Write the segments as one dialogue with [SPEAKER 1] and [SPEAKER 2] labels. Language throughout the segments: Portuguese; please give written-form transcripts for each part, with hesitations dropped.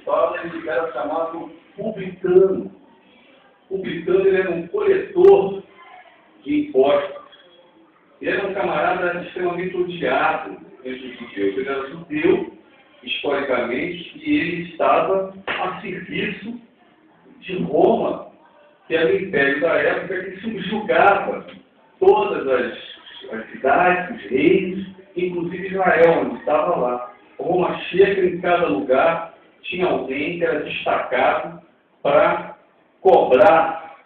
[SPEAKER 1] fala, ele era chamado publicano. Publicano, ele era um coletor de impostos. Ele era um camarada extremamente odiado entre os judeus. Ele era judeu, historicamente, e ele estava a serviço de Roma, que era o império da época que subjugava todas as cidades, os reinos, inclusive Israel, onde estava lá. Roma chega, em cada lugar tinha alguém que era destacado para cobrar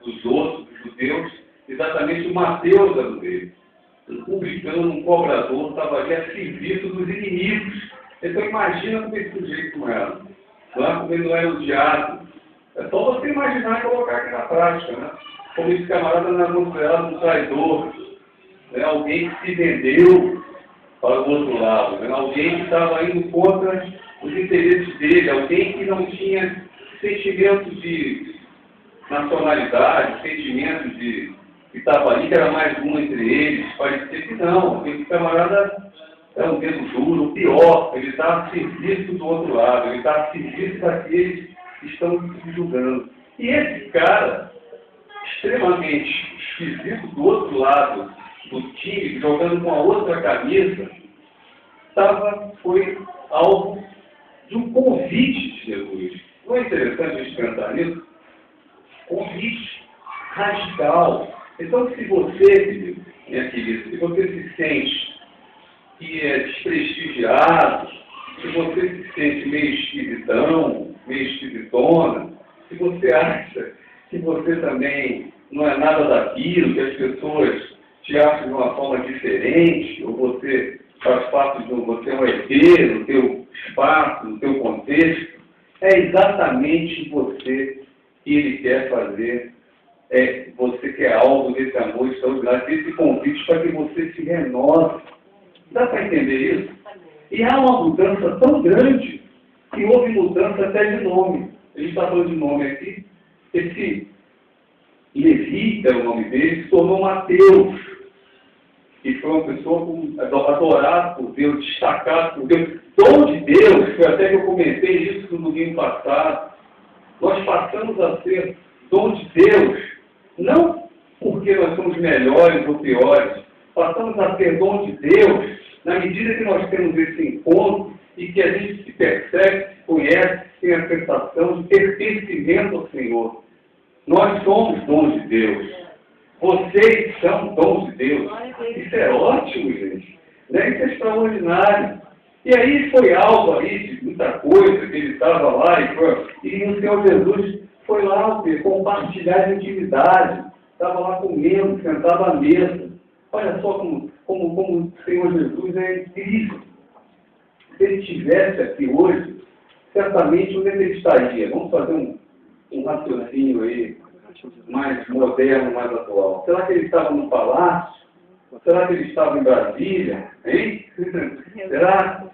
[SPEAKER 1] dos outros, dos judeus, exatamente o Mateus era um deles. Um publicano, um cobrador, estava ali a serviço dos inimigos. Então imagina como esse sujeito não era. Como ele não era odiado. É só você imaginar e colocar aqui na prática, né? Como esse camarada não era considerado um traidor, né? Alguém que se vendeu para o outro lado, né? Alguém que estava indo contra os interesses dele, alguém que não tinha sentimentos de nacionalidade, sentimentos de que estava ali, que era mais um entre eles, parecia que não, esse camarada é um dedo duro, o pior, ele está a serviço do outro lado, ele está a serviço daqueles que estão se julgando. E esse cara, extremamente esquisito do outro lado do time, jogando com a outra camisa, foi alvo de um convite de Jesus. Não é interessante a gente pensar nisso? Convite radical. Então, se você, minha querida, se você se sente que é desprestigiado, se você se sente meio esquisitão, meio esquisitona, se você acha que você também não é nada daquilo, que as pessoas te acham de uma forma diferente, ou você faz parte de você é um ET no teu espaço, no teu contexto, é exatamente você que ele quer fazer. Você que é alvo desse amor extraordinário, desse convite para que você se renove. Dá para entender isso? E há uma mudança tão grande que houve mudança até de nome. A gente está falando de nome aqui. Esse Levi, é o nome dele, se tornou Mateus, que foi uma pessoa adorada por Deus, destacada por Deus. Dom de Deus, foi até que eu comentei isso no domingo passado. Nós passamos a ser dom de Deus, não porque nós somos melhores ou piores, passamos a ser dom de Deus na medida que nós temos esse encontro e que a gente se percebe, se conhece, tem a sensação de pertencimento ao Senhor. Nós somos dons de Deus. Vocês são dons de Deus. Isso é ótimo, gente. Né? Isso é extraordinário. E aí foi alvo aí de muita coisa, que ele estava lá e o Senhor Jesus foi lá compartilhar de intimidade. Estava lá comendo, sentado à mesa. Olha só como o Senhor Jesus é incrível. Se ele estivesse aqui hoje, certamente onde ele estaria? Vamos fazer um raciocínio aí mais moderno, mais atual. Será que ele estava no palácio? Será que ele estava em Brasília? Hein? Será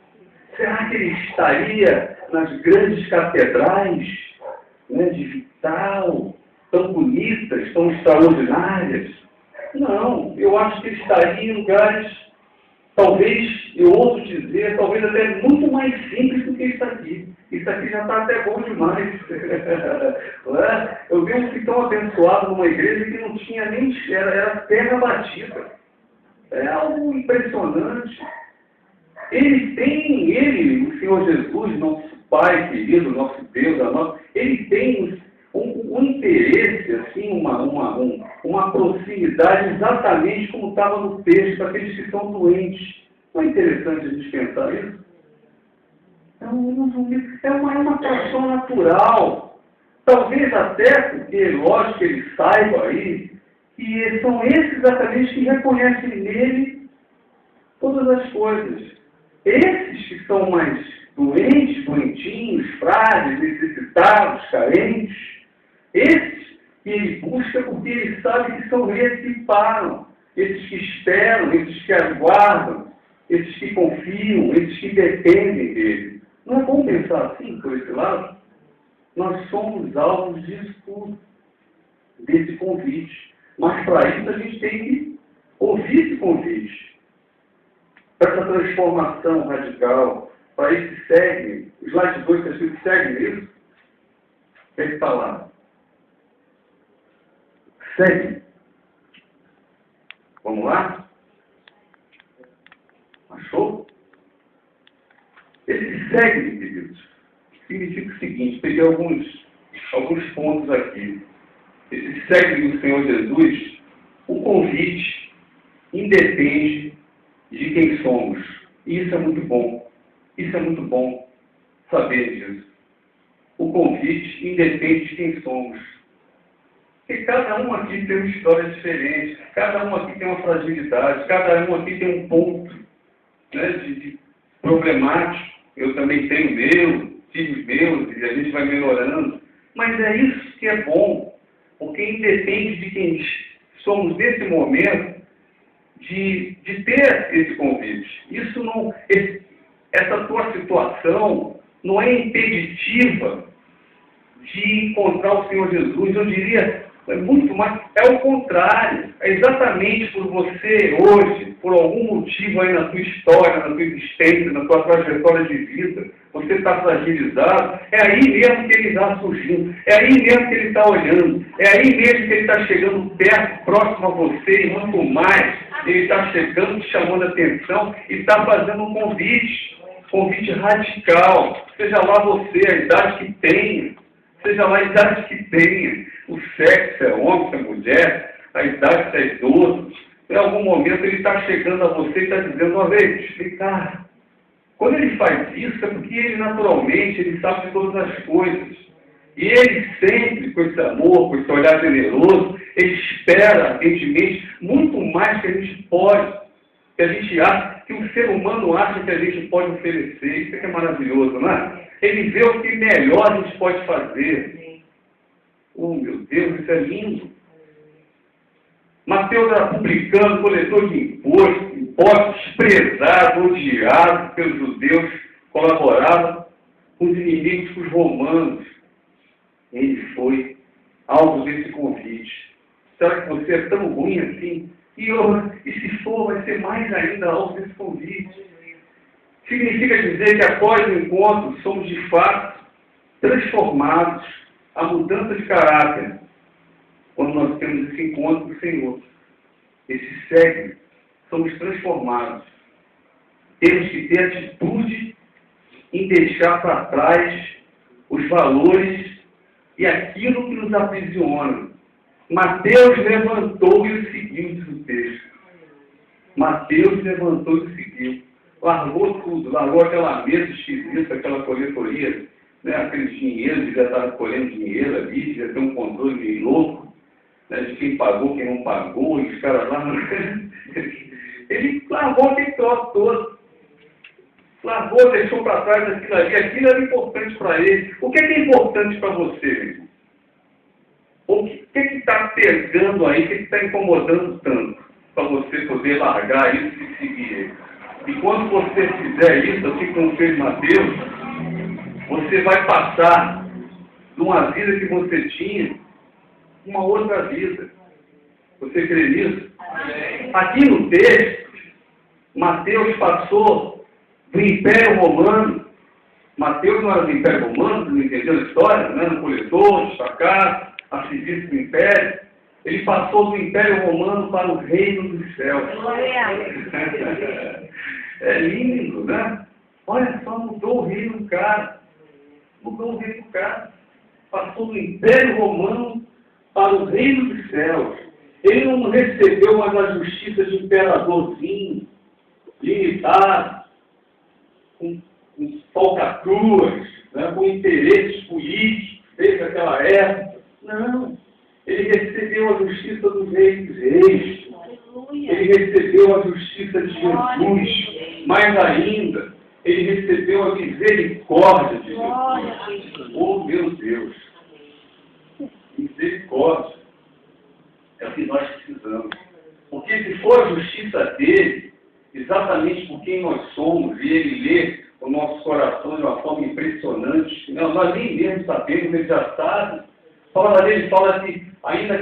[SPEAKER 1] que ele estaria nas grandes catedrais, né, de Vital, tão bonitas, tão extraordinárias? Não, eu acho que ele estaria em lugares, talvez, eu ouso dizer, talvez até muito mais simples do que isso aqui. Isso aqui já está até bom demais. Eu vi um filho tão abençoado numa igreja que não tinha nem, era terra batida. É algo impressionante. O Senhor Jesus, nosso Pai querido, nosso Deus, ele tem um interesse, assim, uma proximidade exatamente como estava no texto, para aqueles que são doentes. Não é interessante a gente pensar isso? É uma paixão natural. Talvez até porque, lógico, ele saiba aí, que são esses exatamente que reconhecem nele todas as coisas. Esses que são mais doentes, doentinhos, frágeis, necessitados, carentes, esses que ele busca porque ele sabe que são esses que param, esses que esperam, esses que aguardam, esses que confiam, esses que dependem dele. Não é bom pensar assim, por esse lado? Nós somos alvos disso tudo, desse convite. Mas para isso a gente tem que ouvir esse convite. Para essa transformação radical, para esse segue, o slide 2 está escrito segue isso? O que está lá? Segue. Vamos lá? Achou? Esse segue, queridos, significa o seguinte, peguei alguns pontos aqui. Esse segue do Senhor Jesus, o convite independe de quem somos. E isso é muito bom. Isso é muito bom saber disso. O convite independe de quem somos. Porque cada um aqui tem uma história diferente, cada um aqui tem uma fragilidade, cada um aqui tem um ponto, né, de problemático. Eu também tenho meu, filhos meus, e a gente vai melhorando. Mas é isso que é bom, porque independe de quem somos nesse momento, de ter esse convite. Isso não, essa tua situação não é impeditiva de encontrar o Senhor Jesus. Eu diria, é muito mais, é o contrário. É exatamente por você hoje, por algum motivo aí na tua história, na tua existência, na tua trajetória de vida, você está fragilizado, é aí mesmo que ele está surgindo, é aí mesmo que ele está olhando, é aí mesmo que ele está chegando perto, próximo a você, e muito mais, ele está chegando, te chamando a atenção e está fazendo um convite radical, seja lá você, a idade que tenha, seja lá a idade que tenha, o sexo, é homem, se é mulher, a idade, se é idoso, em algum momento ele está chegando a você e está dizendo, uma vez, explicar. Quando ele faz isso, é porque ele naturalmente, ele sabe de todas as coisas. E ele sempre, com esse amor, com esse olhar generoso, ele espera, ardentemente, muito mais que a gente pode, que a gente acha, que o ser humano acha que a gente pode oferecer. Isso é que é maravilhoso, não é? Ele vê o que melhor a gente pode fazer. Oh, meu Deus, isso é lindo. Mateus era publicano, coletor de impostos, desprezado, odiado pelos judeus, colaborava com os inimigos, com os romanos. Ele foi alvo desse convite. Será que você é tão ruim assim? E se for, vai ser mais ainda alvo desse convite. Significa dizer que após o encontro, somos de fato transformados, a mudança de caráter, quando nós temos esse encontro com o Senhor. Esse segue, somos transformados. Temos que ter atitude em deixar para trás os valores e aquilo que nos aprisiona. Mateus levantou e o seguiu, diz o texto. Mateus levantou e o seguiu. Largou tudo, largou aquela mesa esquisita, aquela coletoria, né, aqueles dinheiros, devia estar colhendo dinheiro ali, devia ter um controle meio louco, né, de quem pagou, quem não pagou, e os caras lá. Ele largou aquele troço todo. Largou, deixou para trás aquilo ali. Aquilo era importante para ele. O que é importante para você, meu irmão? O que está pegando aí, o que está incomodando tanto para você poder largar isso e seguir ele? E quando você fizer isso, assim como fez Mateus, você vai passar de uma vida que você tinha, uma outra vida. Você crê nisso? Amém. Aqui no texto, Mateus passou do Império Romano. Mateus não era do Império Romano, não entendeu a história, não era coletor, destacado, a serviço do Império. Ele passou do Império Romano para o Reino dos Céus. É lindo, né? Olha só, mudou o reino do cara. Mudou o reino do cara. Passou do Império Romano para o Reino dos Céus. Ele não recebeu mais a justiça de imperadorzinho, limitado, com falcatruas, né, com interesses políticos, desde aquela época. Não. Ele recebeu a justiça dos reis dos reis. Ele recebeu a justiça de Jesus. Mais ainda, ele recebeu a misericórdia de Jesus. Oh, meu Deus! Misericórdia. É o que nós precisamos. Porque se for a justiça dele, exatamente por quem nós somos, e ele lê o nosso coração de uma forma impressionante, nós nem mesmo sabemos, ele já sabe. Fala dele, fala assim, ainda